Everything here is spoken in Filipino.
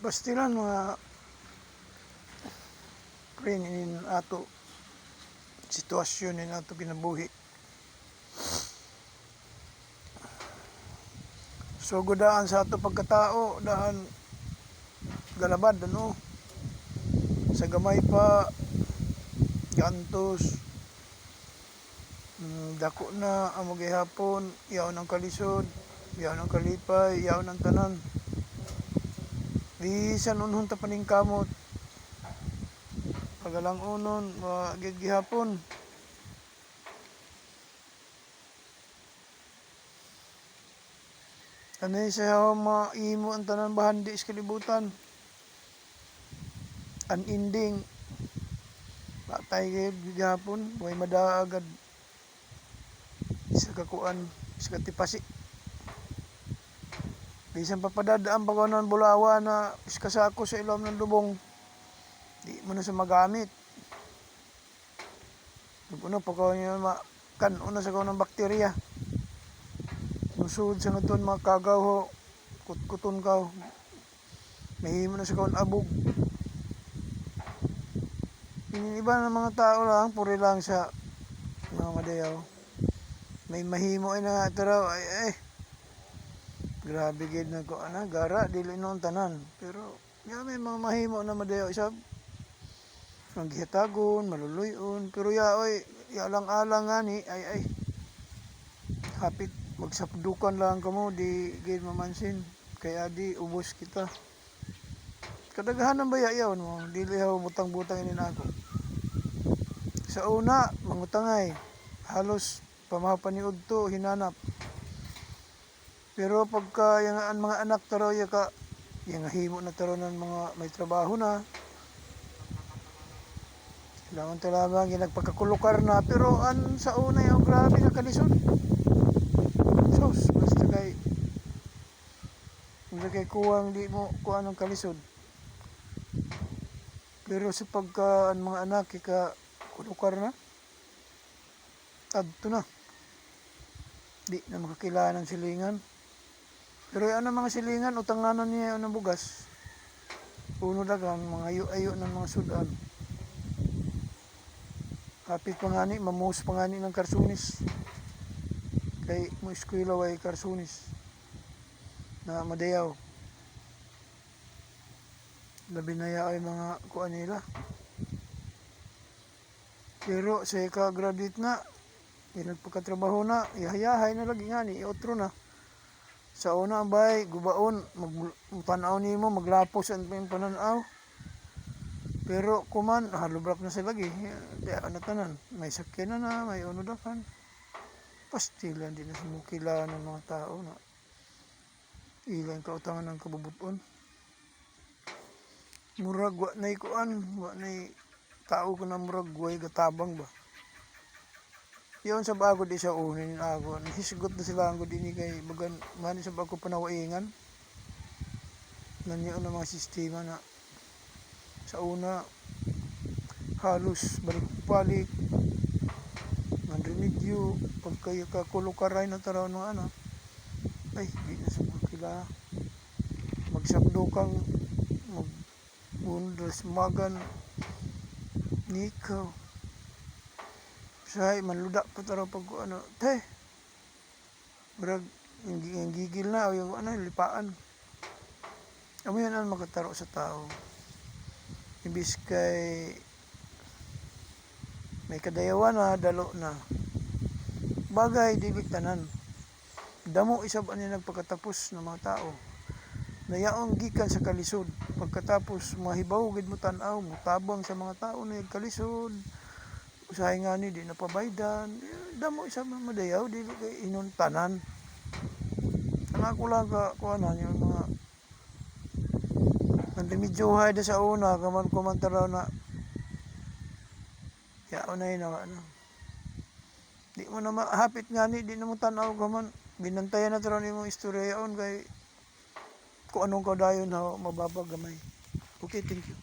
Pastilan mga inin ato sitwasyon in ato kinabuhi. So godaan sa ato pagkatao daan galabad ano sa gamay pa gantos dako na amo gihapon yaw ng kalisod, yaw ng kalipay, yaw ng tanan. Bisan unhon ta paningkamot pagalang unon gid gihapon. Anay sa maimo ang tanan bahandi sa kalibutan. An ending patay gid gihapon, way madaagad sa kakuan sa katipasi. Bisan papadadaan pagkanon bulawa na iskasako sa ilom ng lubong, di mo na sa magamit. Puno pagkanon kanon sa kanon ng bakterya. Musud sa naton mga kagaw ho, kutkuton ka, mahimo na sa kanon abog. Iba ng mga tao lang, puri lang sa mga madayaw. May mahimo ay na taraw ay grabe gid na ko ana gara dili noon tanan, pero may mga mahimo na madayaw isab manggihatagon maluluyon, pero yaoy alang-alang ngani ay hapit magsapdukan lang kamo di gid mamansin kaya di ubos kita kadaghan ng bayayaw no dili ha butang-butang ini nako sa una mangutangay halos pamapaniud to hinanap. Pero pagka yung mga anak taro yung himo na taro ng mga may trabaho na. Kailangan to lamang yung nagpagkakulukar na. Pero sa una yung grabe na kalisod. Sus, basta kay kuwang di mo kuha ng kalisod. Pero sa pagka mga anak kulukar na, adto na. Di na makakilala ng silingan. Pero yung mga silingan, utanganan niya yung bugas. Puno dagan, mga ayo-ayo ng mga sudan. Kapit pangani, mamus pangani ng karsunis. Kay mo eskwela way karsunis. Na madayaw. Labi na ay mga kuan nila. Pero sa ika-graduate na, nagpagkatrabaho na, ihayahay na lagi nga ni, otro na. Sa una bay gubaon magtanaw nimo maglapos ang pananaw. Pero kuman halubrak na sila lagi. Di ana tanan, may sakyan na, may unodakan. Pastilan din na sumukila ng mga tao na ilang kautangan ng kabubuton. Murag wa nay kuan, wa nay tao ko na murag way gatabang ba. Yun sa bago di sa unin ako, hisgot na sila ang din kay bagan man sa bago panawaingan. Nanyo na mga sistema na sa una halos balik-balik manremedyo pagkaya kakulukaray na taraw ng ano ay di na sa kila magsabdo kang magbundas magan nikaw say manluda pa taro pag ano te brag yung gigil na o yung lipaan amo yan ang makataro sa tao ibis kay may kadayawan na dalo na bagay dili tanan damo isab ani nagpagkatapos ng mga tao nayaong gikan sa kalisod pagkatapos mahibaw gid mo tan-aw mo tabang sa mga tao na kalisod usahay nga ni di napabaydan damo isa madayaw di kay inon tanan ang ako lang kuanan yung mga nandimidyohay da sa una kaman kumantaraw na yaw na yun ano di mo na mahapit nga ni di na mo tanaw kaman binantayan na taraw ni mo istorya yaon kay kung anong kaudayon na mababag gamay. Okay, thank you.